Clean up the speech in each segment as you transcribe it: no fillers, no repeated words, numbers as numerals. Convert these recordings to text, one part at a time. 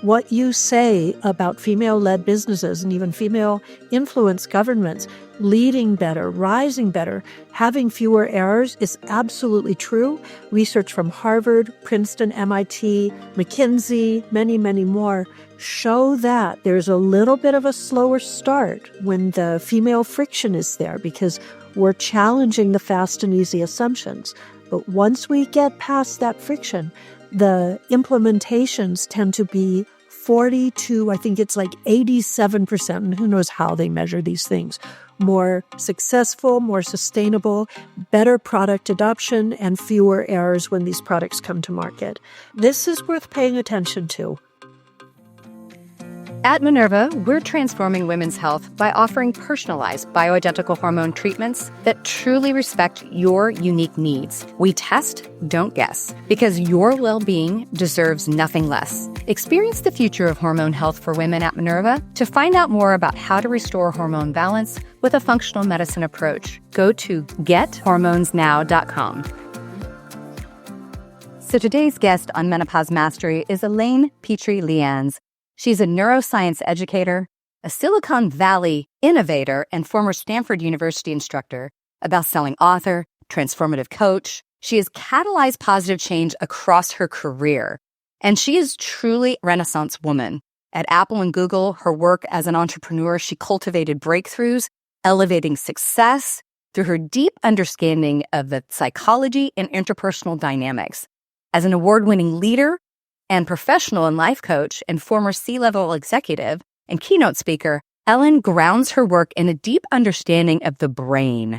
what you say about female-led businesses and even female-influenced governments leading better, rising better, having fewer errors is absolutely true. Research from Harvard, Princeton, MIT, McKinsey, many, many more show that there's a little bit of a slower start when the female friction is there because we're challenging the fast and easy assumptions. But once we get past that friction, the implementations tend to be 40 to, I think it's like 87%, and who knows how they measure these things, more successful, more sustainable, better product adoption, and fewer errors when these products come to market. This is worth paying attention to. At Minerva, we're transforming women's health by offering personalized bioidentical hormone treatments that truly respect your unique needs. We test, don't guess, because your well-being deserves nothing less. Experience the future of hormone health for women at Minerva. To find out more about how to restore hormone balance with a functional medicine approach, go to gethormonesnow.com. So today's guest on Menopause Mastery is Petry Leanse. She's a neuroscience educator, a Silicon Valley innovator, and former Stanford University instructor, a best-selling author, transformative coach. She has catalyzed positive change across her career, and she is truly a Renaissance woman. At Apple and Google, her work as an entrepreneur, she cultivated breakthroughs, elevating success through her deep understanding of the psychology and interpersonal dynamics. As an award-winning leader and professional and life coach and former C-level executive and keynote speaker, Ellen grounds her work in a deep understanding of the brain,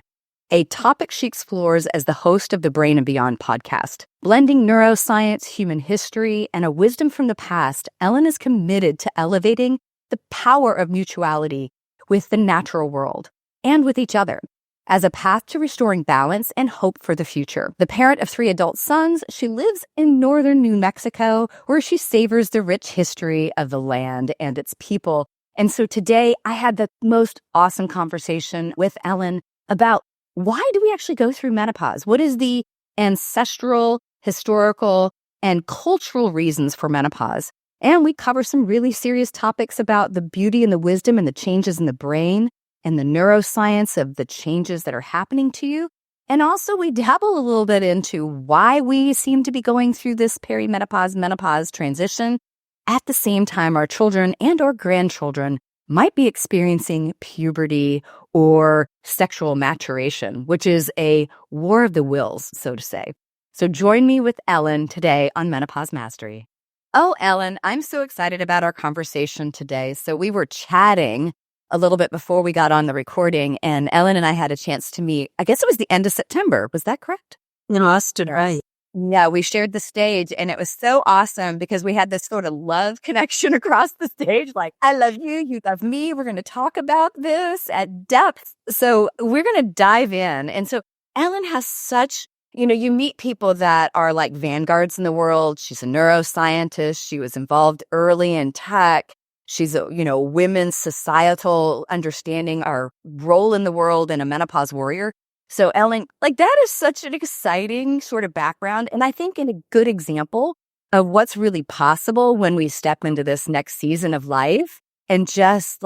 a topic she explores as the host of the Brain and Beyond podcast. Blending neuroscience, human history, and a wisdom from the past, Ellen is committed to elevating the power of mutuality with the natural world and with each other as a path to restoring balance and hope for the future. The parent of 3 adult sons, she lives in northern New Mexico, where she savors the rich history of the land and its people. And so today, I had the most awesome conversation with Ellen about why do we actually go through menopause? What is the ancestral, historical, and cultural reasons for menopause? And we cover some really serious topics about the beauty and the wisdom and the changes in the brain and the neuroscience of the changes that are happening to you. And also we dabble a little bit into why we seem to be going through this perimenopause, menopause transition. At the same time, our children and our grandchildren might be experiencing puberty or sexual maturation, which is a war of the wills, so to say. So join me with Ellen today on Menopause Mastery. Oh, Ellen, I'm so excited about our conversation today. So we were chatting a little bit before we got on the recording, and Ellen and I had a chance to meet. I guess it was the end of September. Was that correct? In Austin, right. Yeah, we shared the stage, and it was so awesome because we had this sort of love connection across the stage. Like, I love you, you love me. We're going to talk about this at depth. So we're going to dive in. And so Ellen has such, you meet people that are like vanguards in the world. She's a neuroscientist. She was involved early in tech. She's a, women's societal understanding, our role in the world, and a menopause warrior. So Ellen, that is such an exciting sort of background. And I think a good example of what's really possible when we step into this next season of life and just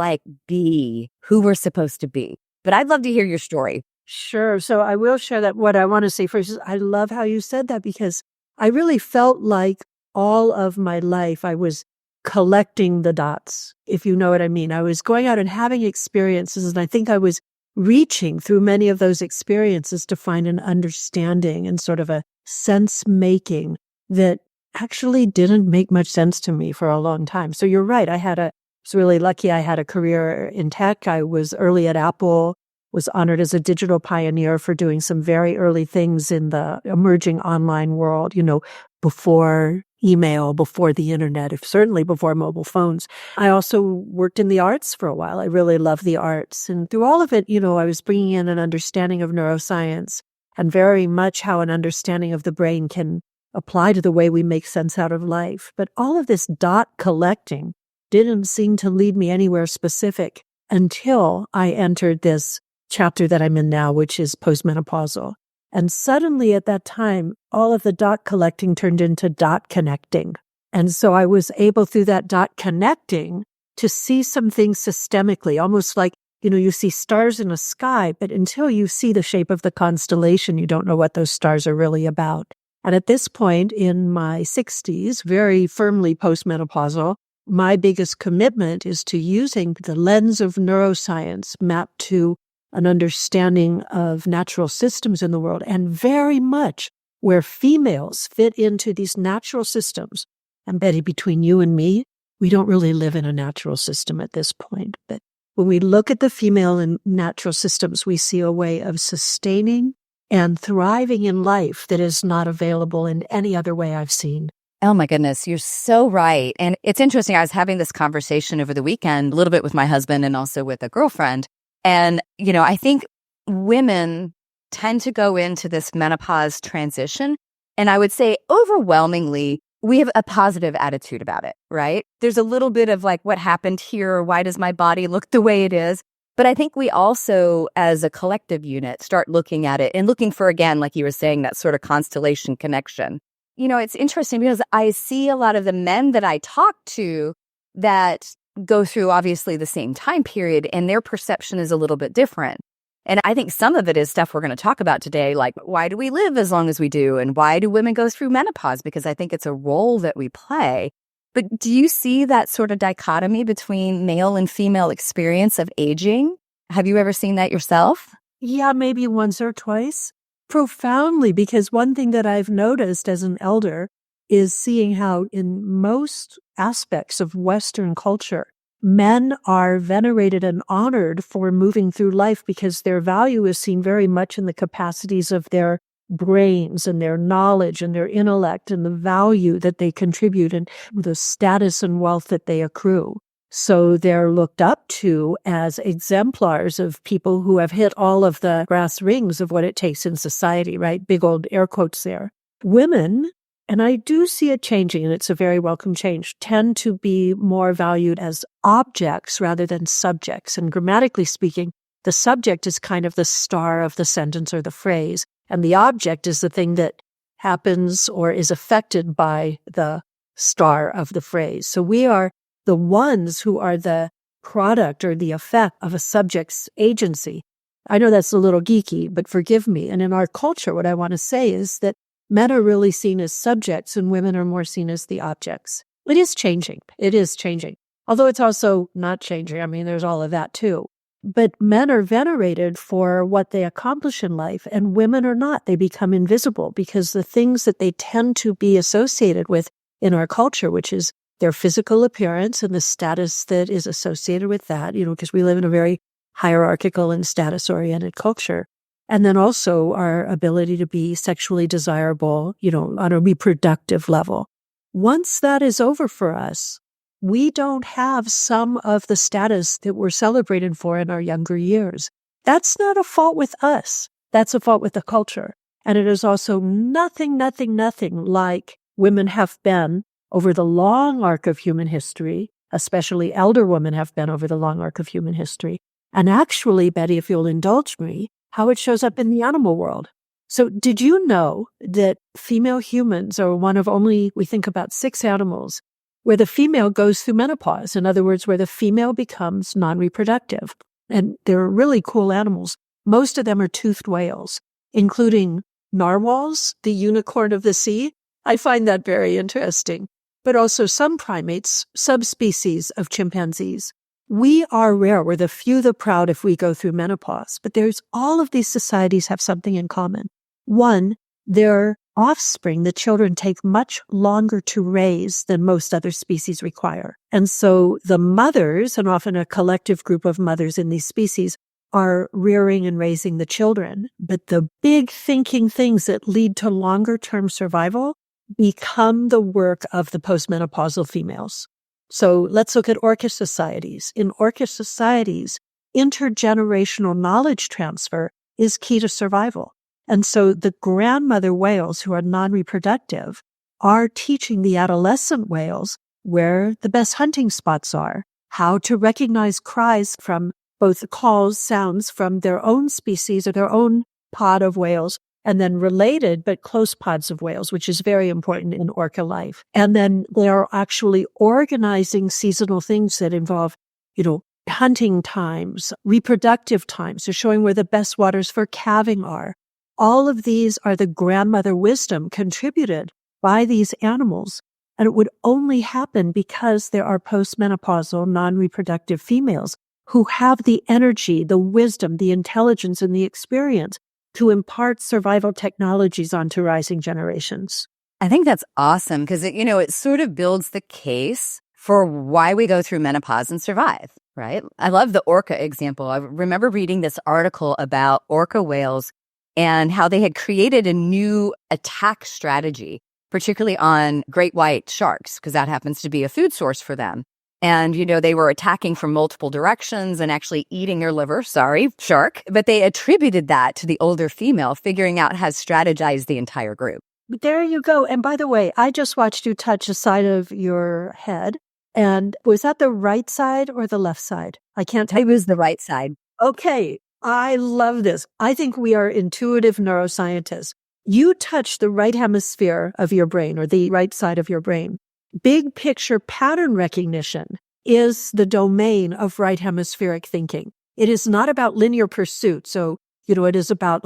be who we're supposed to be. But I'd love to hear your story. Sure. So I will share that. What I want to say first is I love how you said that because I really felt like all of my life I was collecting the dots, if you know what I mean. I was going out and having experiences, and I think I was reaching through many of those experiences to find an understanding and sort of a sense-making that actually didn't make much sense to me for a long time. So you're right. I was really lucky. I had a career in tech. I was early at Apple, was honored as a digital pioneer for doing some very early things in the emerging online world, before email, before the internet, certainly before mobile phones. I also worked in the arts for a while. I really love the arts. And through all of it, I was bringing in an understanding of neuroscience and very much how an understanding of the brain can apply to the way we make sense out of life. But all of this dot collecting didn't seem to lead me anywhere specific until I entered this chapter that I'm in now, which is postmenopausal. And suddenly at that time, all of the dot collecting turned into dot connecting. And so I was able through that dot connecting to see some things systemically, almost like, you see stars in the sky, but until you see the shape of the constellation, you don't know what those stars are really about. And at this point in my 60s, very firmly postmenopausal, my biggest commitment is to using the lens of neuroscience mapped to an understanding of natural systems in the world, and very much where females fit into these natural systems. And Betty, between you and me, we don't really live in a natural system at this point. But when we look at the female and natural systems, we see a way of sustaining and thriving in life that is not available in any other way I've seen. Oh my goodness, you're so right. And it's interesting. I was having this conversation over the weekend, a little bit with my husband and also with a girlfriend. And, I think women tend to go into this menopause transition. And I would say overwhelmingly, we have a positive attitude about it, right? There's a little bit of like, what happened here? Why does my body look the way it is? But I think we also, as a collective unit, start looking at it and looking for, again, like you were saying, that sort of constellation connection. It's interesting because I see a lot of the men that I talk to that go through obviously the same time period, and their perception is a little bit different. And I think some of it is stuff we're going to talk about today, like why do we live as long as we do? And why do women go through menopause? Because I think it's a role that we play. But do you see that sort of dichotomy between male and female experience of aging? Have you ever seen that yourself? Yeah, maybe once or twice. Profoundly, because one thing that I've noticed as an elder is seeing how in most aspects of Western culture, men are venerated and honored for moving through life because their value is seen very much in the capacities of their brains and their knowledge and their intellect and the value that they contribute and the status and wealth that they accrue. So they're looked up to as exemplars of people who have hit all of the brass rings of what it takes in society, right? Big old air quotes there. Women, and I do see it changing, and it's a very welcome change, tend to be more valued as objects rather than subjects. And grammatically speaking, the subject is kind of the star of the sentence or the phrase, and the object is the thing that happens or is affected by the star of the phrase. So we are the ones who are the product or the effect of a subject's agency. I know that's a little geeky, but forgive me. And in our culture, what I want to say is that men are really seen as subjects and women are more seen as the objects. It is changing. It is changing. Although it's also not changing. I mean, there's all of that too. But men are venerated for what they accomplish in life, and women are not. They become invisible because the things that they tend to be associated with in our culture, which is their physical appearance and the status that is associated with that, because we live in a very hierarchical and status-oriented culture. And then also our ability to be sexually desirable, on a reproductive level. Once that is over for us, we don't have some of the status that we're celebrated for in our younger years. That's not a fault with us. That's a fault with the culture. And it is also nothing like women have been over the long arc of human history, especially elder women have been over the long arc of human history. And actually, Betty, if you'll indulge me, how it shows up in the animal world. So did you know that female humans are one of only, we think about 6 animals, where the female goes through menopause? In other words, where the female becomes non-reproductive. And they're really cool animals. Most of them are toothed whales, including narwhals, the unicorn of the sea. I find that very interesting. But also some primates, subspecies of chimpanzees. We are rare. We're the few, the proud if we go through menopause. But there's all of these societies have something in common. One, their offspring, the children, take much longer to raise than most other species require. And so the mothers, and often a collective group of mothers in these species, are rearing and raising the children. But the big thinking things that lead to longer-term survival become the work of the postmenopausal females. So let's look at Orca societies. In Orca societies, intergenerational knowledge transfer is key to survival. And so the grandmother whales who are non-reproductive are teaching the adolescent whales where the best hunting spots are, how to recognize cries from both the calls, sounds from their own species or their own pod of whales, and then related but close pods of whales, which is very important in orca life. And then they are actually organizing seasonal things that involve, hunting times, reproductive times. They're showing where the best waters for calving are. All of these are the grandmother wisdom contributed by these animals. And it would only happen because there are postmenopausal, non-reproductive females who have the energy, the wisdom, the intelligence, and the experience to impart survival technologies onto rising generations. I think that's awesome because, it sort of builds the case for why we go through menopause and survive, right? I love the orca example. I remember reading this article about orca whales and how they had created a new attack strategy, particularly on great white sharks, because that happens to be a food source for them. And, they were attacking from multiple directions and actually eating their liver. Sorry, shark. But they attributed that to the older female figuring out how to strategize the entire group. There you go. And by the way, I just watched you touch the side of your head. And was that the right side or the left side? I can't tell. It was the right side. Okay. I love this. I think we are intuitive neuroscientists. You touch the right hemisphere of your brain or the right side of your brain. Big picture pattern recognition is the domain of right hemispheric thinking. It is not about linear pursuit. So, it is about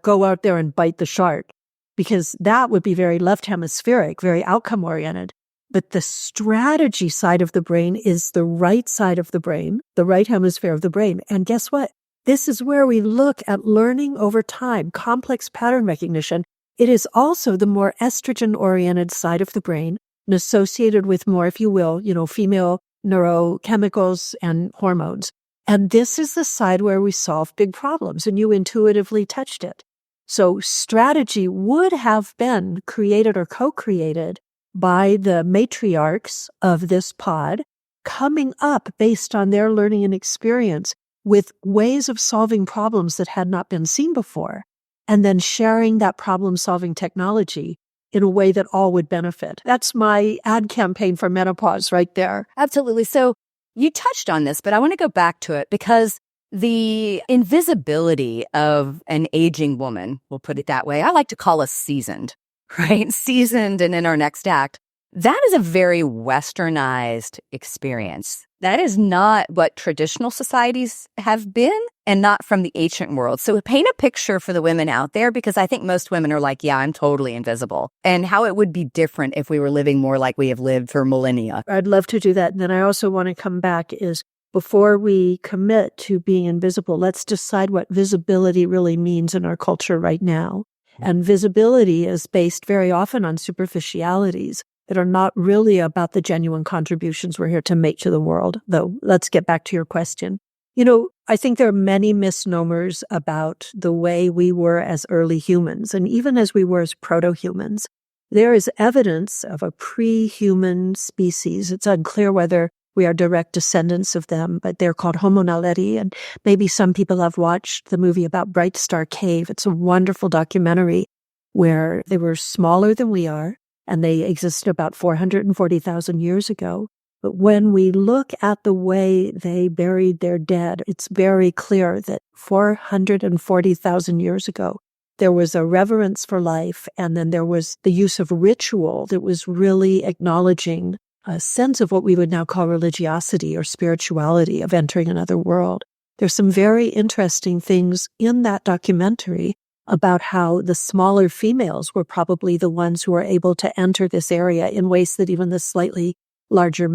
go out there and bite the shark, because that would be very left hemispheric, very outcome oriented. But the strategy side of the brain is the right side of the brain, the right hemisphere of the brain. And guess what? This is where we look at learning over time, complex pattern recognition. It is also the more estrogen-oriented side of the brain and associated with more, if you will, female neurochemicals and hormones. And this is the side where we solve big problems, and you intuitively touched it. So strategy would have been created or co-created by the matriarchs of this pod, coming up based on their learning and experience with ways of solving problems that had not been seen before, and then sharing that problem-solving technology in a way that all would benefit. That's my ad campaign for menopause right there. Absolutely. So you touched on this, but I want to go back to it because the invisibility of an aging woman, we'll put it that way, I like to call us seasoned, right? Seasoned and in our next act. That is a very westernized experience. That is not what traditional societies have been and not from the ancient world. So paint a picture for the women out there, because I think most women are like, yeah, I'm totally invisible, and how it would be different if we were living more like we have lived for millennia. I'd love to do that. And then I also want to come back is before we commit to being invisible, let's decide what visibility really means in our culture right now. And visibility is based very often on superficialities that are not really about the genuine contributions we're here to make to the world. Though, let's get back to your question. I think there are many misnomers about the way we were as early humans, and even as we were as proto-humans. There is evidence of a pre-human species. It's unclear whether we are direct descendants of them, but they're called Homo naledi, and maybe some people have watched the movie about Bright Star Cave. It's a wonderful documentary where they were smaller than we are, and they existed about 440,000 years ago. But when we look at the way they buried their dead, it's very clear that 440,000 years ago, there was a reverence for life, and then there was the use of ritual that was really acknowledging a sense of what we would now call religiosity or spirituality of entering another world. There's some very interesting things in that documentary about how the smaller females were probably the ones who were able to enter this area in ways that even the slightly larger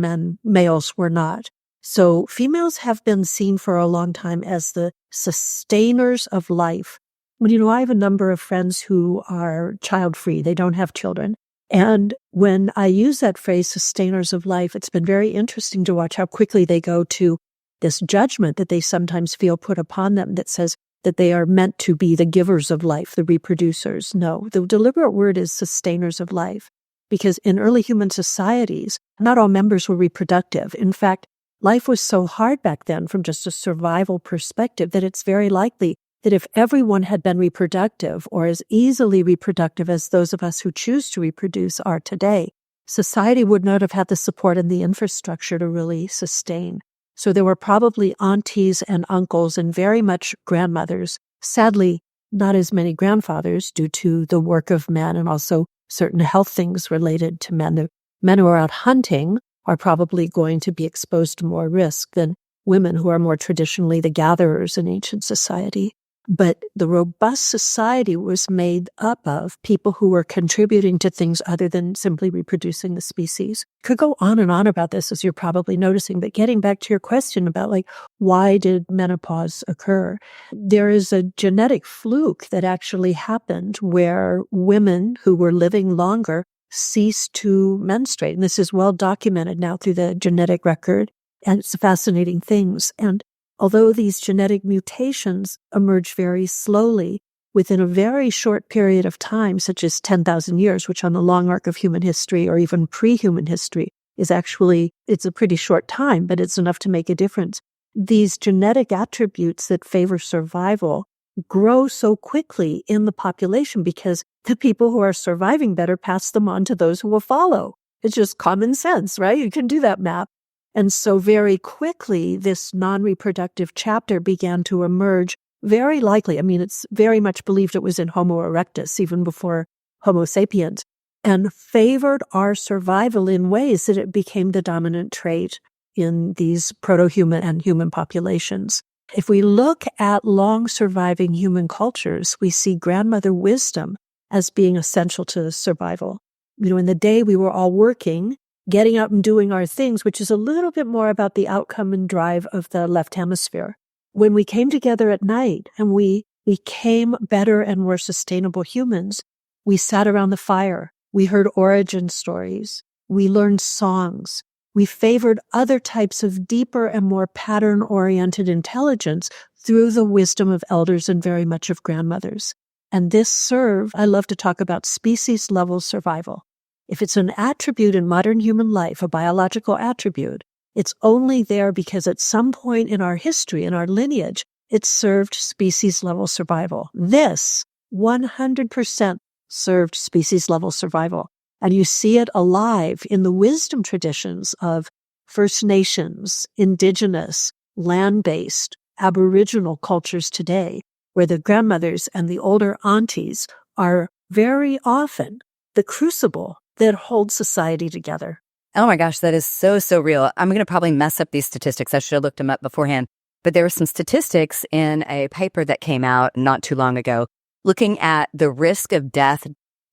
males were not. So females have been seen for a long time as the sustainers of life. I have a number of friends who are child-free. They don't have children. And when I use that phrase, sustainers of life, it's been very interesting to watch how quickly they go to this judgment that they sometimes feel put upon them that says that they are meant to be the givers of life, the reproducers. No, the deliberate word is sustainers of life, because in early human societies, not all members were reproductive. In fact, life was so hard back then from just a survival perspective that it's very likely that if everyone had been reproductive or as easily reproductive as those of us who choose to reproduce are today, society would not have had the support and the infrastructure to really sustain. So there were probably aunties and uncles and very much grandmothers, sadly not as many grandfathers due to the work of men and also certain health things related to men. The men who are out hunting are probably going to be exposed to more risk than women who are more traditionally the gatherers in ancient society. But the robust society was made up of people who were contributing to things other than simply reproducing the species. Could go on and on about this, as you're probably noticing, but getting back to your question about why did menopause occur? There is a genetic fluke that actually happened where women who were living longer ceased to menstruate. And this is well documented now through the genetic record. And it's fascinating things. And although these genetic mutations emerge very slowly within a very short period of time, such as 10,000 years, which on the long arc of human history or even pre-human history is actually, it's a pretty short time, but it's enough to make a difference. These genetic attributes that favor survival grow so quickly in the population because the people who are surviving better pass them on to those who will follow. It's just common sense, right? You can do that math. And so very quickly, this non-reproductive chapter began to emerge, very likely. I mean, it's very much believed it was in Homo erectus, even before Homo sapiens, and favored our survival in ways that it became the dominant trait in these proto-human and human populations. If we look at long-surviving human cultures, we see grandmother wisdom as being essential to survival. In the day we were all working, getting up and doing our things, which is a little bit more about the outcome and drive of the left hemisphere. When we came together at night and we became better and more sustainable humans, we sat around the fire. We heard origin stories. We learned songs. We favored other types of deeper and more pattern-oriented intelligence through the wisdom of elders and very much of grandmothers. And this served, I love to talk about species-level survival. If it's an attribute in modern human life, a biological attribute, it's only there because at some point in our history, in our lineage, it served species-level survival. This 100% served species-level survival. And you see it alive in the wisdom traditions of First Nations, indigenous, land-based, Aboriginal cultures today, where the grandmothers and the older aunties are very often the crucible that holds society together. Oh my gosh, that is so, so real. I'm going to probably mess up these statistics. I should have looked them up beforehand. But there were some statistics in a paper that came out not too long ago looking at the risk of death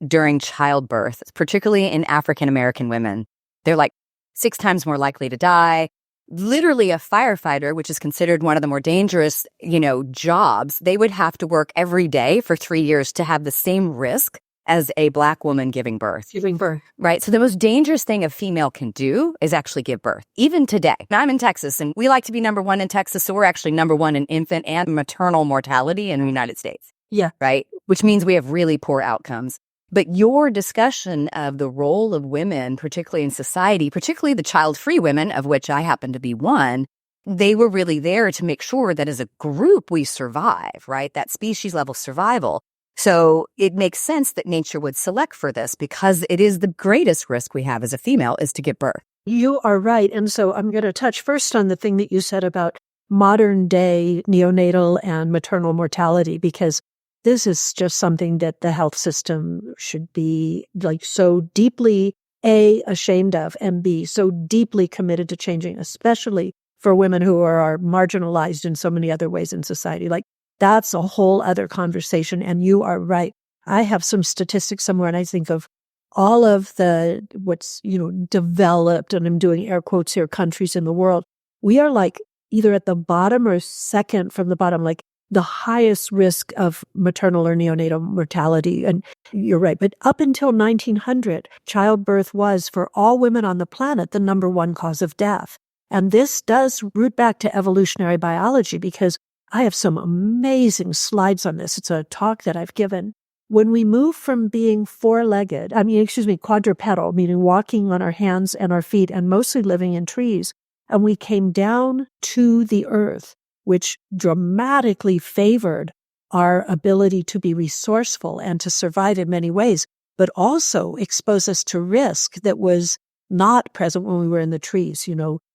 during childbirth, particularly in African American women. They're 6 times more likely to die. Literally a firefighter, which is considered one of the more dangerous, jobs, they would have to work every day for 3 years to have the same risk as a Black woman giving birth. Right? So the most dangerous thing a female can do is actually give birth, even today. Now, I'm in Texas, and we like to be number one in Texas, so we're actually number one in infant and maternal mortality in the United States. Yeah. Right? Which means we have really poor outcomes. But your discussion of the role of women, particularly in society, particularly the child-free women, of which I happen to be one, they were really there to make sure that as a group we survive, right? That species-level survival. So it makes sense that nature would select for this because it is the greatest risk we have as a female is to give birth. You are right. And so I'm going to touch first on the thing that you said about modern day neonatal and maternal mortality, because this is just something that the health system should be so deeply, A, ashamed of, and B, so deeply committed to changing, especially for women who are marginalized in so many other ways in society. That's a whole other conversation. And you are right. I have some statistics somewhere, and I think of all of the what's, developed, and I'm doing air quotes here, countries in the world. We are either at the bottom or second from the bottom, the highest risk of maternal or neonatal mortality. And you're right. But up until 1900, childbirth was, for all women on the planet, the number one cause of death. And this does root back to evolutionary biology, because I have some amazing slides on this. It's a talk that I've given. When we move from being quadrupedal, meaning walking on our hands and our feet and mostly living in trees, and we came down to the earth, which dramatically favored our ability to be resourceful and to survive in many ways, but also exposed us to risk that was not present when we were in the trees.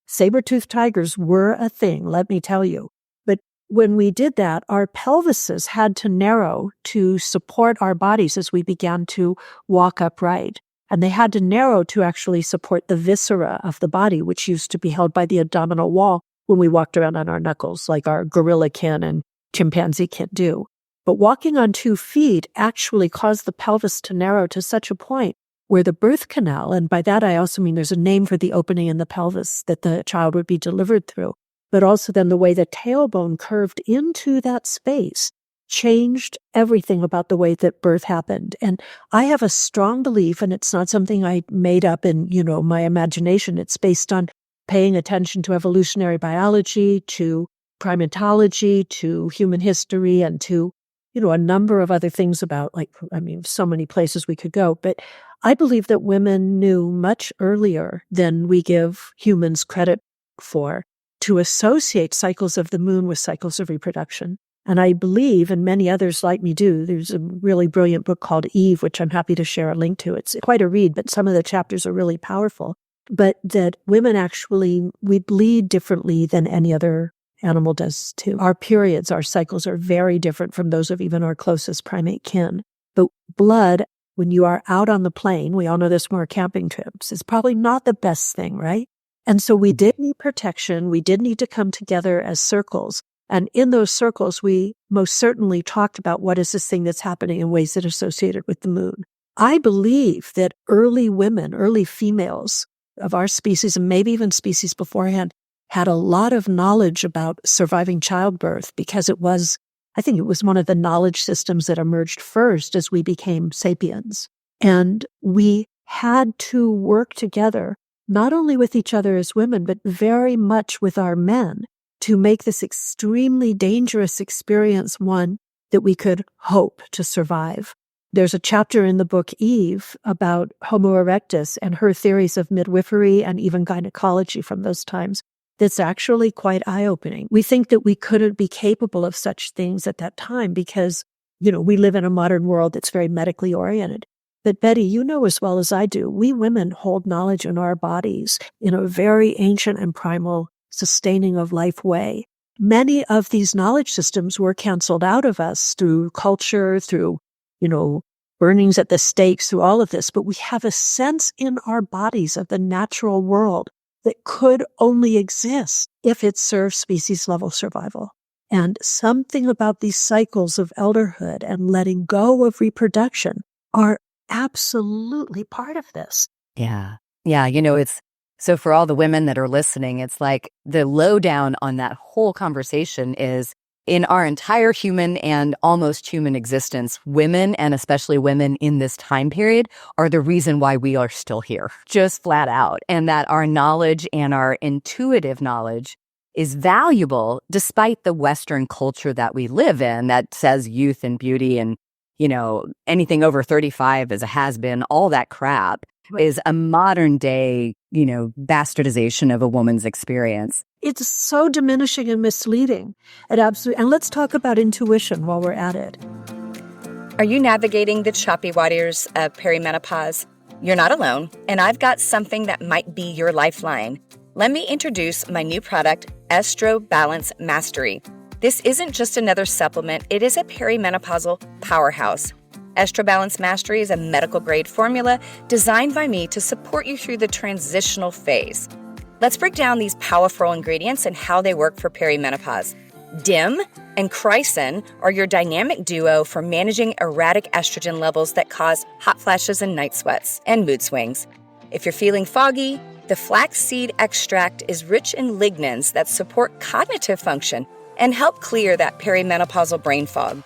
Saber-toothed tigers were a thing, let me tell you. But when we did that, our pelvises had to narrow to support our bodies as we began to walk upright. And they had to narrow to actually support the viscera of the body, which used to be held by the abdominal wall when we walked around on our knuckles, like our gorilla can and chimpanzee can't do. But walking on 2 feet actually caused the pelvis to narrow to such a point where the birth canal, and by that I also mean there's a name for the opening in the pelvis that the child would be delivered through, but also then the way the tailbone curved into that space changed everything about the way that birth happened. And I have a strong belief, and it's not something I made up in, my imagination. It's based on paying attention to evolutionary biology, to primatology, to human history, and to, a number of other things about, so many places we could go. But I believe that women knew much earlier than we give humans credit for to associate cycles of the moon with cycles of reproduction. And I believe, and many others like me do, there's a really brilliant book called Eve, which I'm happy to share a link to. It's quite a read, but some of the chapters are really powerful. But that women actually, we bleed differently than any other animal does too. Our periods, our cycles are very different from those of even our closest primate kin. But blood, when you are out on the plain, we all know this from our camping trips, is probably not the best thing, right? And so we did need protection. We did need to come together as circles. And in those circles, we most certainly talked about what is this thing that's happening in ways that are associated with the moon. I believe that early women, early females of our species, and maybe even species beforehand, had a lot of knowledge about surviving childbirth because I think it was one of the knowledge systems that emerged first as we became sapiens. And we had to work together, not only with each other as women, but very much with our men, to make this extremely dangerous experience one that we could hope to survive. There's a chapter in the book Eve about Homo erectus and her theories of midwifery and even gynecology from those times that's actually quite eye-opening. We think that we couldn't be capable of such things at that time because, we live in a modern world that's very medically oriented. But Betty, you know as well as I do, we women hold knowledge in our bodies in a very ancient and primal sustaining of life way. Many of these knowledge systems were canceled out of us through culture, through, burnings at the stakes, through all of this. But we have a sense in our bodies of the natural world that could only exist if it serves species level survival. And something about these cycles of elderhood and letting go of reproduction are absolutely part of this. Yeah. Yeah. So for all the women that are listening, it's like the lowdown on that whole conversation is in our entire human and almost human existence, women, and especially women in this time period, are the reason why we are still here, just flat out. And that our knowledge and our intuitive knowledge is valuable despite the Western culture that we live in that says youth and beauty and, anything over 35 is a has-been, all that crap is a modern day, bastardization of a woman's experience. It's so diminishing and misleading. And let's talk about intuition while we're at it. Are you navigating the choppy waters of perimenopause? You're not alone, and I've got something that might be your lifeline. Let me introduce my new product, Estro Balance Mastery. This isn't just another supplement, it is a perimenopausal powerhouse. Estro Balance Mastery is a medical-grade formula designed by me to support you through the transitional phase. Let's break down these powerful ingredients and how they work for perimenopause. DIM and Chrysin are your dynamic duo for managing erratic estrogen levels that cause hot flashes and night sweats and mood swings. If you're feeling foggy, the flaxseed extract is rich in lignans that support cognitive function and help clear that perimenopausal brain fog.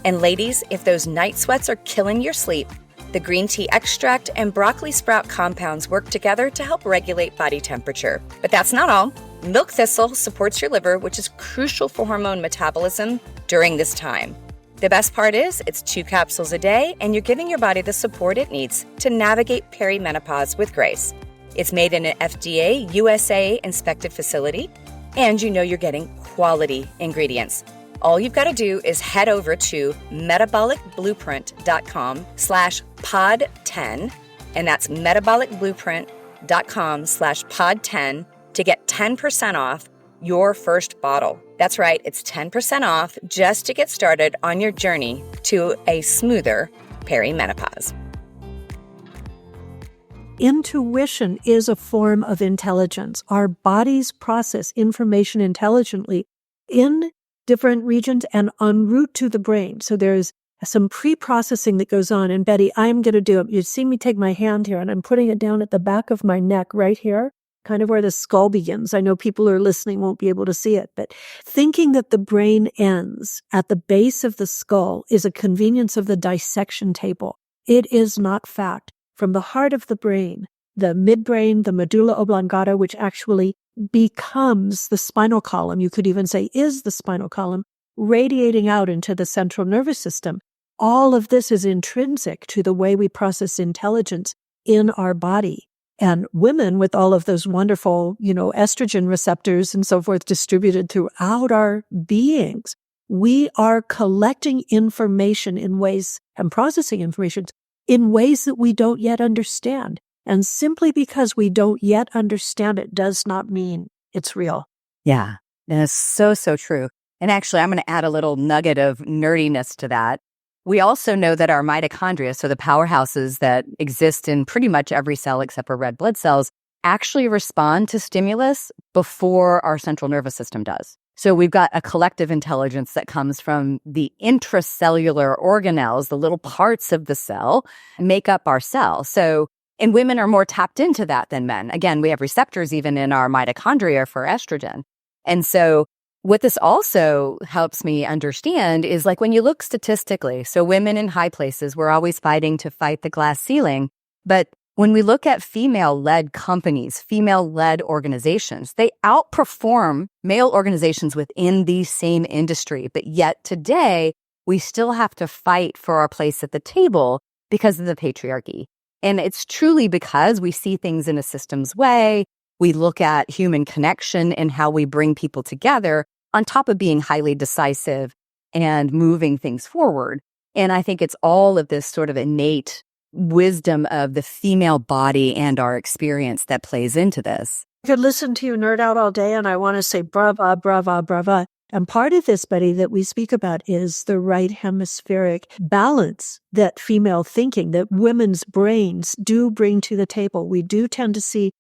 And ladies, if those night sweats are killing your sleep, the green tea extract and broccoli sprout compounds work together to help regulate body temperature. But that's not all. Milk thistle supports your liver, which is crucial for hormone metabolism during this time. The best part is it's 2 capsules a day, and you're giving your body the support it needs to navigate perimenopause with grace. It's made in an FDA USA inspected facility, and you're getting quality ingredients. All you've got to do is head over to metabolicblueprint.com/pod10, and that's metabolicblueprint.com/pod10 to get 10% off your first bottle. That's right, it's 10% off just to get started on your journey to a smoother perimenopause. Intuition is a form of intelligence. Our bodies process information intelligently in different regions and en route to the brain. So there's some pre-processing that goes on. And Betty, I'm going to do it. You see me take my hand here and I'm putting it down at the back of my neck right here, kind of where the skull begins. I know people who are listening won't be able to see it, but thinking that the brain ends at the base of the skull is a convenience of the dissection table. It is not fact. From the heart of the brain, the midbrain, the medulla oblongata, which actually becomes the spinal column, you could even say is the spinal column, radiating out into the central nervous system. All of this is intrinsic to the way we process intelligence in our body. And women with all of those wonderful, estrogen receptors and so forth distributed throughout our beings, we are collecting information in ways and processing information in ways that we don't yet understand. And simply because we don't yet understand it does not mean it's real. Yeah, that's so true. And actually, I'm going to add a little nugget of nerdiness to that. We also know that our mitochondria, so the powerhouses that exist in pretty much every cell except for red blood cells, actually respond to stimulus before our central nervous system does. So we've got a collective intelligence that comes from the intracellular organelles, the little parts of the cell, make up our cell. And women are more tapped into that than men. Again, we have receptors even in our mitochondria for estrogen. And so what this also helps me understand is like when you look statistically, so women in high places, we're always fighting to fight the glass ceiling. But when we look at female-led companies, female-led organizations, they outperform male organizations within the same industry. But yet today, we still have to fight for our place at the table because of the patriarchy. And it's truly because we see things in a systems way. We look at human connection and how we bring people together on top of being highly decisive and moving things forward. And I think it's all of this sort of innate wisdom of the female body and our experience that plays into this. I could listen to you nerd out all day, and I want to say brava, brava, brava. And part of this, Betty, that we speak about is the right hemispheric balance that female thinking, that women's brains do bring to the table. We do tend to see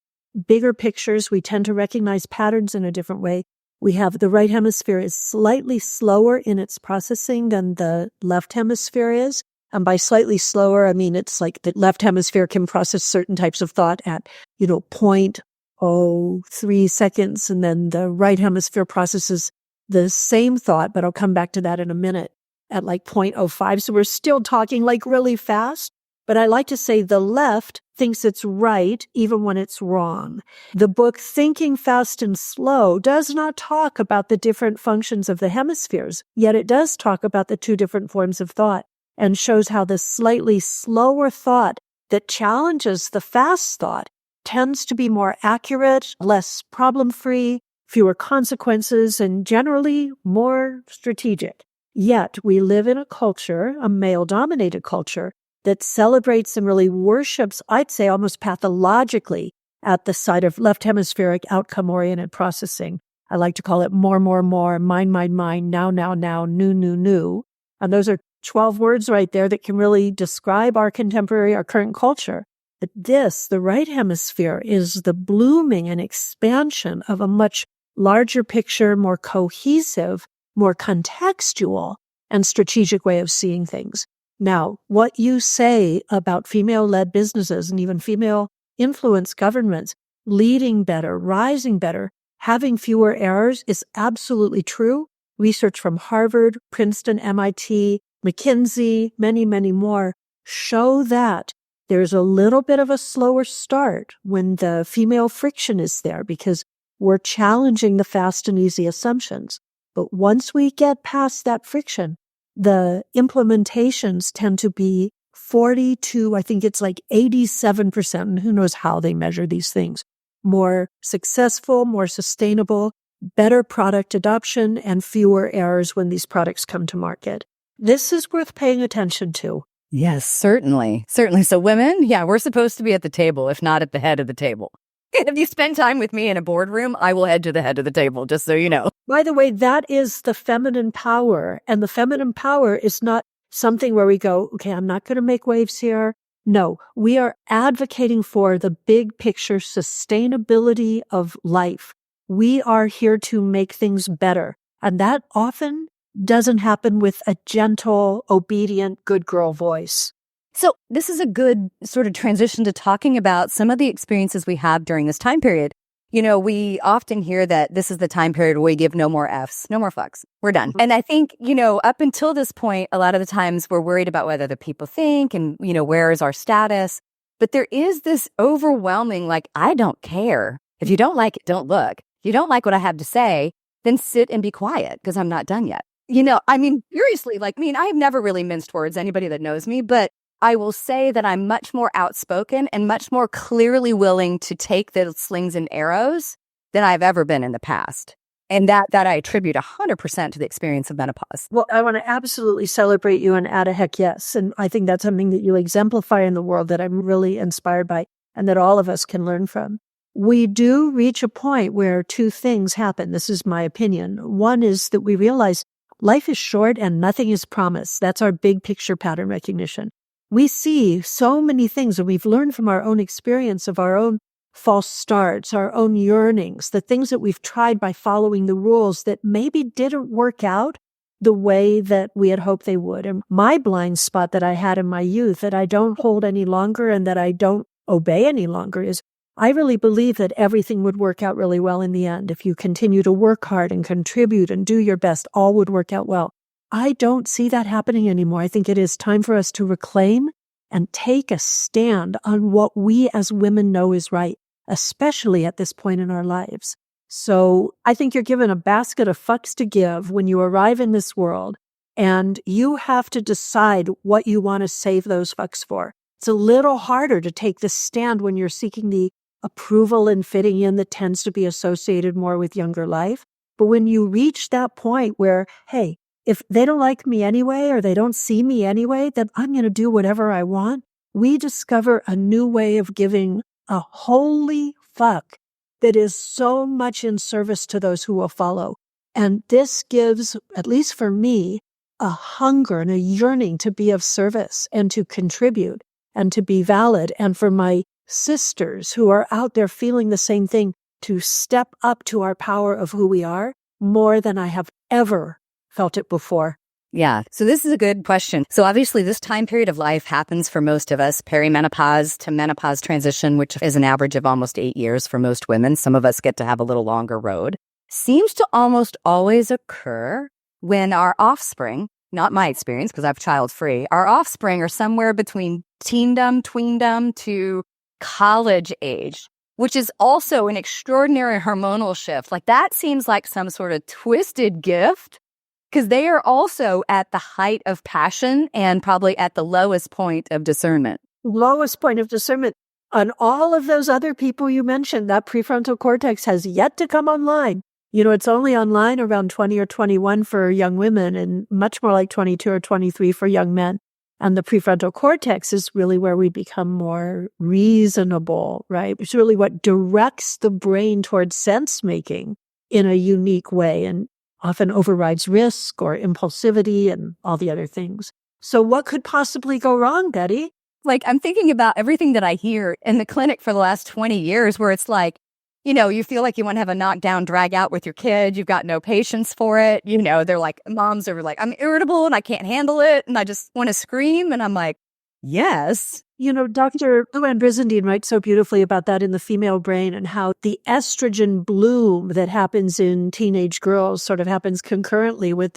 bigger pictures. We tend to recognize patterns in a different way. We have the right hemisphere is slightly slower in its processing than the left hemisphere is. And by slightly slower, I mean, it's like the left hemisphere can process certain types of thought at, 0.03 seconds. And then the right hemisphere processes the same thought, but I'll come back to that in a minute, at like 0.05. So we're still talking like really fast. But I like to say the left thinks it's right even when it's wrong. The book Thinking Fast and Slow does not talk about the different functions of the hemispheres, yet it does talk about the two different forms of thought and shows how the slightly slower thought that challenges the fast thought tends to be more accurate, less problem-free, fewer consequences, and generally more strategic. Yet we live in a culture, a male-dominated culture, that celebrates and really worships, I'd say almost pathologically, at the side of left hemispheric outcome-oriented processing. I like to call it more, mind, now, new. And those are 12 words right there that can really describe our current culture. But this, the right hemisphere, is the blooming and expansion of a much larger picture, more cohesive, more contextual, and strategic way of seeing things. Now, what you say about female-led businesses and even female-influenced governments leading better, rising better, having fewer errors is absolutely true. Research from Harvard, Princeton, MIT, McKinsey, many, many more show that there's a little bit of a slower start when the female friction is there because we're challenging the fast and easy assumptions. But once we get past that friction, the implementations tend to be 40 to, I think it's like 87%, and who knows how they measure these things, more successful, more sustainable, better product adoption, and fewer errors when these products come to market. This is worth paying attention to. Yes, certainly. So women, we're supposed to be at the table, if not at the head of the table. And if you spend time with me in a boardroom, I will head to the head of the table, just so you know. By the way, that is the feminine power. And the feminine power is not something where we go, okay, I'm not going to make waves here. No, we are advocating for the big picture sustainability of life. We are here to make things better. And that often doesn't happen with a gentle, obedient, good girl voice. So this is a good sort of transition to talking about some of the experiences we have during this time period. You know, we often hear that this is the time period where we give no more Fs, no more fucks. We're done. And I think, you know, up until this point, a lot of the times we're worried about what other people think and, you know, where is our status. But there is this overwhelming, like, I don't care. If you don't like it, don't look. If you don't like what I have to say, then sit and be quiet because I'm not done yet. You know, I mean, seriously, like, I've never really minced words, anybody that knows me, but I will say that I'm much more outspoken and much more clearly willing to take the slings and arrows than I've ever been in the past. And that I attribute 100% to the experience of menopause. Well, I want to absolutely celebrate you and add a heck yes. And I think that's something that you exemplify in the world that I'm really inspired by and that all of us can learn from. We do reach a point where two things happen. This is my opinion. One is that we realize life is short and nothing is promised. That's our big picture pattern recognition. We see so many things, and we've learned from our own experience of our own false starts, our own yearnings, the things that we've tried by following the rules that maybe didn't work out the way that we had hoped they would. And my blind spot that I had in my youth that I don't hold any longer and that I don't obey any longer is I really believe that everything would work out really well in the end. If you continue to work hard and contribute and do your best, all would work out well. I don't see that happening anymore. I think it is time for us to reclaim and take a stand on what we as women know is right, especially at this point in our lives. So I think you're given a basket of fucks to give when you arrive in this world, and you have to decide what you want to save those fucks for. It's a little harder to take the stand when you're seeking the approval and fitting in that tends to be associated more with younger life. But when you reach that point where, hey, if they don't like me anyway, or they don't see me anyway, then I'm going to do whatever I want. We discover a new way of giving a holy fuck that is so much in service to those who will follow. And this gives, at least for me, a hunger and a yearning to be of service and to contribute and to be valid. And for my sisters who are out there feeling the same thing, to step up to our power of who we are more than I have ever felt it before. Yeah. So this is a good question. So obviously this time period of life happens for most of us, perimenopause to menopause transition, which is an average of almost 8 years for most women. Some of us get to have a little longer road. Seems to almost always occur when our offspring, not my experience because I'm child free, our offspring are somewhere between teendom, tweendom to college age, which is also an extraordinary hormonal shift. Like that seems like some sort of twisted gift, because they are also at the height of passion and probably at the lowest point of discernment. Lowest point of discernment. On all of those other people you mentioned, that prefrontal cortex has yet to come online. You know, it's only online around 20 or 21 for young women and much more like 22 or 23 for young men. And the prefrontal cortex is really where we become more reasonable, right? It's really what directs the brain towards sense making in a unique way and often overrides risk or impulsivity and all the other things. So what could possibly go wrong, Betty? Like, I'm thinking about everything that I hear in the clinic for the last 20 years where it's like, you know, you feel like you want to have a knockdown drag out with your kid. You've got no patience for it. You know, they're like, moms are like, I'm irritable and I can't handle it. And I just want to scream. And I'm like, yes. You know, Dr. Brizendine writes so beautifully about that in the female brain and how the estrogen bloom that happens in teenage girls sort of happens concurrently with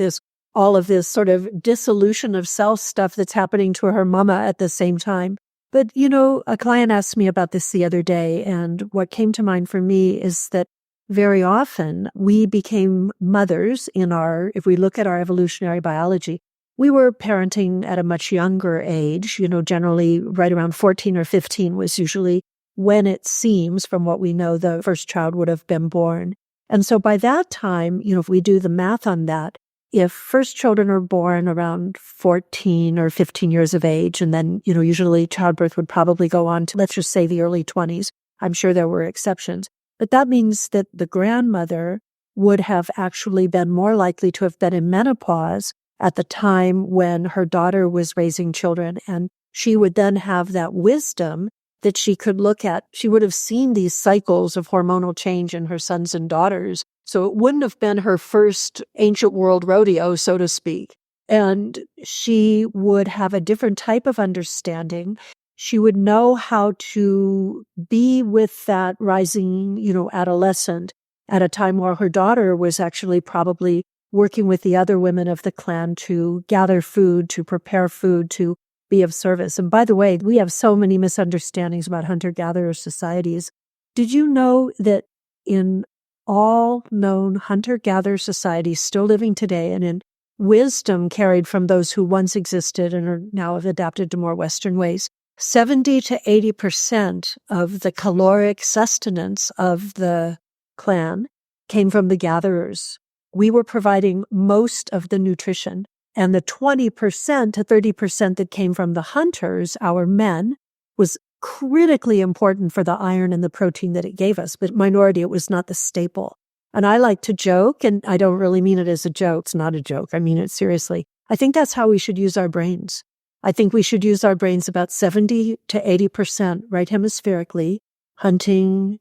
all of this sort of dissolution of self stuff that's happening to her mama at the same time. But, you know, a client asked me about this the other day, and what came to mind for me is that very often we became mothers if we look at our evolutionary biology, we were parenting at a much younger age, you know, generally right around 14 or 15 was usually when it seems, from what we know, the first child would have been born. And so by that time, you know, if we do the math on that, if first children are born around 14 or 15 years of age, and then, you know, usually childbirth would probably go on to, let's just say, the early 20s, I'm sure there were exceptions. But that means that the grandmother would have actually been more likely to have been in menopause at the time when her daughter was raising children. And she would then have that wisdom that she could look at. She would have seen these cycles of hormonal change in her sons and daughters. So it wouldn't have been her first ancient world rodeo, so to speak. And she would have a different type of understanding. She would know how to be with that rising, adolescent at a time where her daughter was actually probably working with the other women of the clan to gather food, to prepare food, to be of service. And by the way, we have so many misunderstandings about hunter-gatherer societies. Did you know that in all known hunter-gatherer societies still living today, and in wisdom carried from those who once existed and are now have adapted to more Western ways, 70 to 80% of the caloric sustenance of the clan came from the gatherers. We were providing most of the nutrition. And the 20% to 30% that came from the hunters, our men, was critically important for the iron and the protein that it gave us. But minority, it was not the staple. And I like to joke, and I don't really mean it as a joke. It's not a joke. I mean it seriously. I think that's how we should use our brains. I think we should use our brains about 70 to 80% right hemispherically, hunting,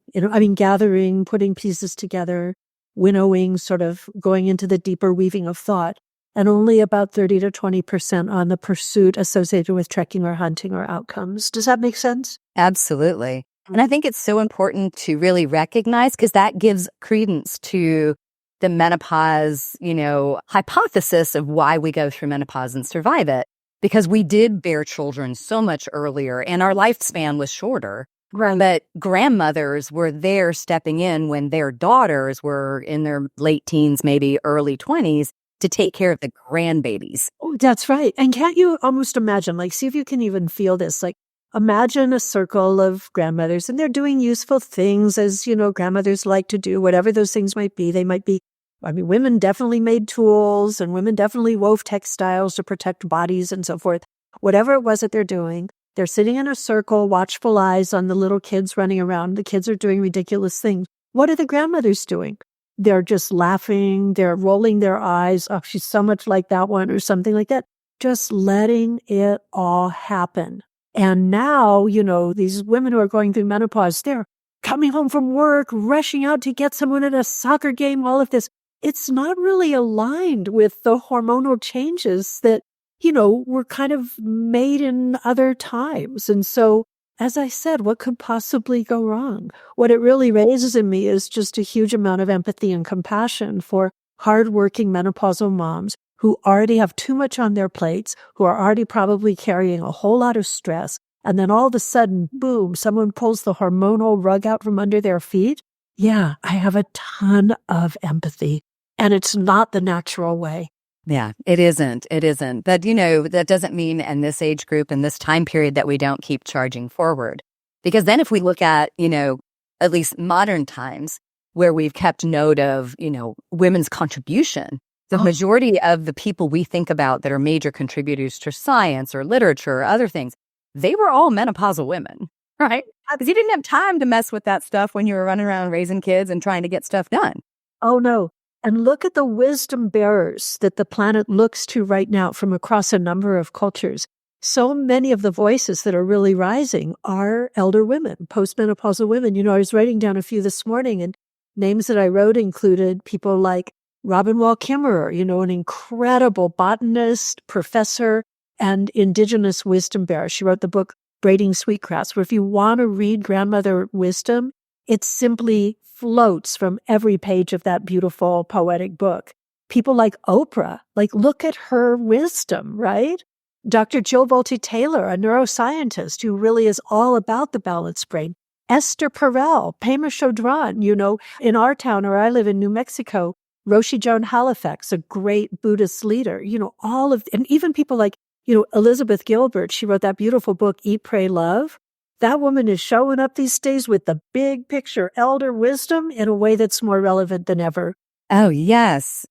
gathering, putting pieces together, winnowing, sort of going into the deeper weaving of thought, and only about 30 to 20% on the pursuit associated with trekking or hunting or outcomes. Does that make sense? Absolutely. And I think it's so important to really recognize, because that gives credence to the menopause, hypothesis of why we go through menopause and survive it. Because we did bear children so much earlier and our lifespan was shorter. Right. But grandmothers were there stepping in when their daughters were in their late teens, maybe early 20s, to take care of the grandbabies. Oh, that's right. And can't you almost imagine, see if you can even feel this, imagine a circle of grandmothers and they're doing useful things as, grandmothers like to do, whatever those things might be. They might be, women definitely made tools and women definitely wove textiles to protect bodies and so forth. Whatever it was that they're doing, they're sitting in a circle, watchful eyes on the little kids running around. The kids are doing ridiculous things. What are the grandmothers doing? They're just laughing. They're rolling their eyes. Oh, she's so much like that one or something like that. Just letting it all happen. And now, these women who are going through menopause, they're coming home from work, rushing out to get someone at a soccer game, all of this. It's not really aligned with the hormonal changes that, were kind of made in other times. And so, as I said, what could possibly go wrong? What it really raises in me is just a huge amount of empathy and compassion for hardworking menopausal moms who already have too much on their plates, who are already probably carrying a whole lot of stress. And then all of a sudden, boom, someone pulls the hormonal rug out from under their feet. Yeah, I have a ton of empathy. And it's not the natural way. Yeah, it isn't. It isn't. But, that doesn't mean in this age group, in this time period, that we don't keep charging forward. Because then if we look at, at least modern times where we've kept note of, women's contribution, the majority of the people we think about that are major contributors to science or literature or other things, they were all menopausal women, right? Because you didn't have time to mess with that stuff when you were running around raising kids and trying to get stuff done. Oh, no. And look at the wisdom bearers that the planet looks to right now from across a number of cultures. So many of the voices that are really rising are elder women, postmenopausal women. I was writing down a few this morning, and names that I wrote included people like Robin Wall Kimmerer, an incredible botanist, professor, and indigenous wisdom bearer. She wrote the book Braiding Sweetgrass, where if you want to read grandmother wisdom, it simply floats from every page of that beautiful poetic book. People like Oprah, look at her wisdom, right? Dr. Jill Bolte-Taylor, a neuroscientist who really is all about the balanced brain. Esther Perel, Pema Chodron, in our town, or I live in New Mexico, Roshi Joan Halifax, a great Buddhist leader, and even people like, Elizabeth Gilbert, she wrote that beautiful book, Eat, Pray, Love. That woman is showing up these days with the big picture elder wisdom in a way that's more relevant than ever. Oh, yes.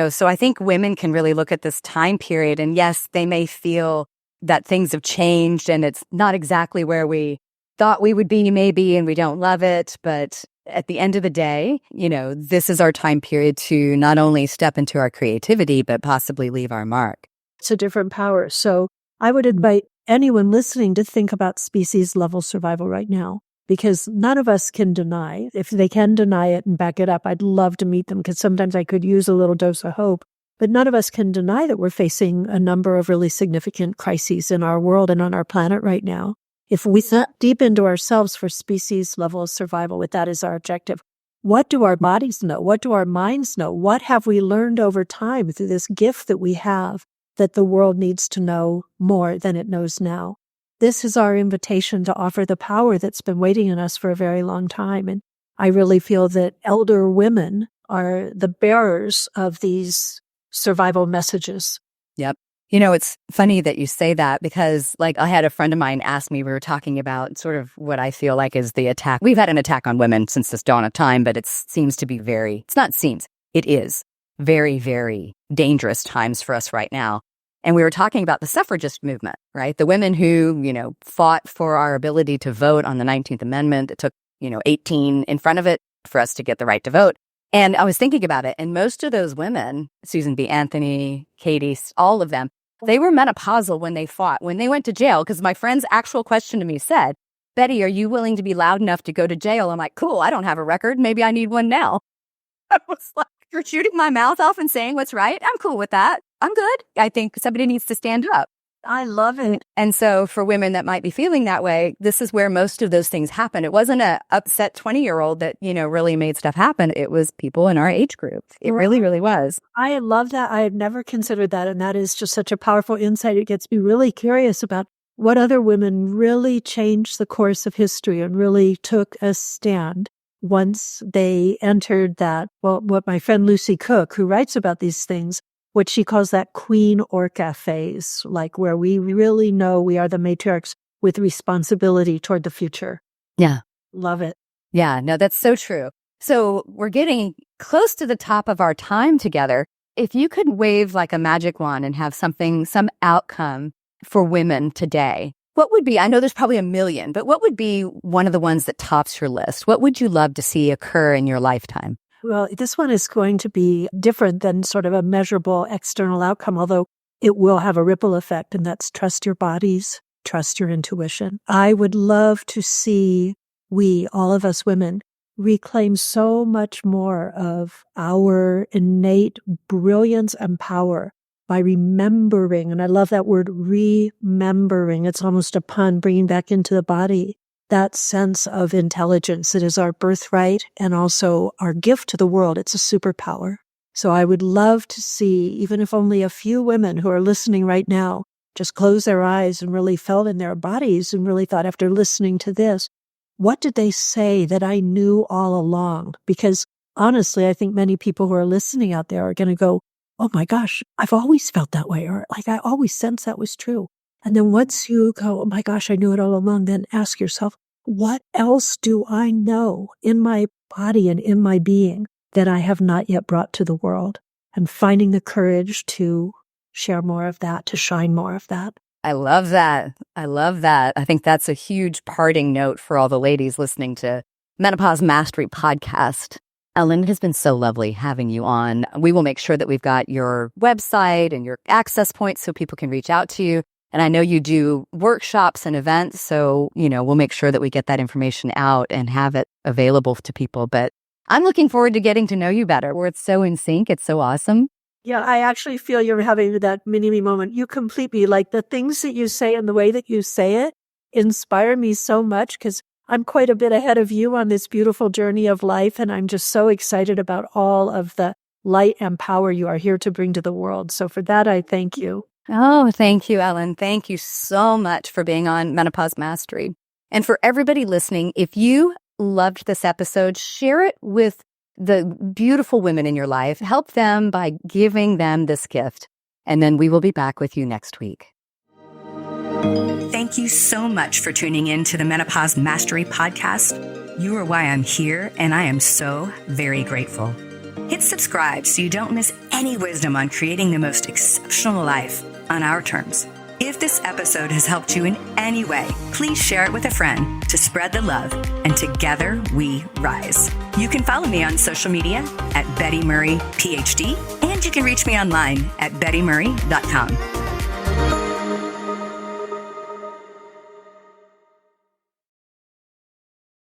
So I think women can really look at this time period, and yes, they may feel that things have changed and it's not exactly where we thought we would be maybe, and we don't love it. But at the end of the day, this is our time period to not only step into our creativity, but possibly leave our mark. It's a different power. So I would invite anyone listening to think about species level survival right now, because none of us can deny. If they can deny it and back it up, I'd love to meet them, because sometimes I could use a little dose of hope. But none of us can deny that we're facing a number of really significant crises in our world and on our planet right now. If we thought deep into ourselves for species level survival, with that as our objective, what do our bodies know? What do our minds know? What have we learned over time through this gift that we have that the world needs to know more than it knows now? This is our invitation to offer the power that's been waiting in us for a very long time. And I really feel that elder women are the bearers of these survival messages. Yep. It's funny that you say that, because I had a friend of mine ask me, we were talking about sort of what I feel like is the attack. We've had an attack on women since this dawn of time, but it is very, very dangerous times for us right now. And we were talking about the suffragist movement, right? The women who, fought for our ability to vote on the 19th Amendment. It took, 18 in front of it for us to get the right to vote. And I was thinking about it, and most of those women, Susan B. Anthony, Katie, all of them, they were menopausal when they fought, when they went to jail. Because my friend's actual question to me said, Betty, are you willing to be loud enough to go to jail? I'm like, cool, I don't have a record. Maybe I need one now. I was like, you're shooting my mouth off and saying what's right? I'm cool with that. I'm good. I think somebody needs to stand up. I love it. And so for women that might be feeling that way, this is where most of those things happen. It wasn't a upset 20-year-old that, really made stuff happen. It was people in our age group. It really, really was. I love that. I had never considered that. And that is just such a powerful insight. It gets me really curious about what other women really changed the course of history and really took a stand once they entered that, what my friend Lucy Cook, who writes about these things, what she calls that Queen Orca phase, where we really know we are the matriarchs with responsibility toward the future. Yeah. Love it. Yeah, no, that's so true. So we're getting close to the top of our time together. If you could wave a magic wand and have some outcome for women today, what would be, I know there's probably a million, but what would be one of the ones that tops your list? What would you love to see occur in your lifetime? Well, this one is going to be different than sort of a measurable external outcome, although it will have a ripple effect, and that's trust your bodies, trust your intuition. I would love to see all of us women, reclaim so much more of our innate brilliance and power by remembering, and I love that word, remembering. It's almost a pun, bringing back into the body that sense of intelligence that is our birthright and also our gift to the world. It's a superpower. So I would love to see, even if only a few women who are listening right now, just close their eyes and really felt in their bodies and really thought, after listening to this, what did they say that I knew all along? Because honestly, I think many people who are listening out there are going to go, oh my gosh, I've always felt that way. Or I always sensed that was true. And then once you go, oh my gosh, I knew it all along, then ask yourself, what else do I know in my body and in my being that I have not yet brought to the world? And finding the courage to share more of that, to shine more of that. I love that. I love that. I think that's a huge parting note for all the ladies listening to Menopause Mastery Podcast. Ellen, it has been so lovely having you on. We will make sure that we've got your website and your access points so people can reach out to you. And I know you do workshops and events, so, we'll make sure that we get that information out and have it available to people. But I'm looking forward to getting to know you better, where it's so in sync. It's so awesome. Yeah, I actually feel you're having that mini-me moment. You complete me. The things that you say and the way that you say it inspire me so much, because I'm quite a bit ahead of you on this beautiful journey of life. And I'm just so excited about all of the light and power you are here to bring to the world. So for that, I thank you. Oh, thank you, Ellen. Thank you so much for being on Menopause Mastery. And for everybody listening, if you loved this episode, share it with the beautiful women in your life. Help them by giving them this gift. And then we will be back with you next week. Thank you so much for tuning in to the Menopause Mastery Podcast. You are why I'm here, and I am so very grateful. Hit subscribe so you don't miss any wisdom on creating the most exceptional life on our terms. If this episode has helped you in any way, please share it with a friend to spread the love, and together we rise. You can follow me on social media at Betty Murray, PhD, and you can reach me online at bettymurray.com.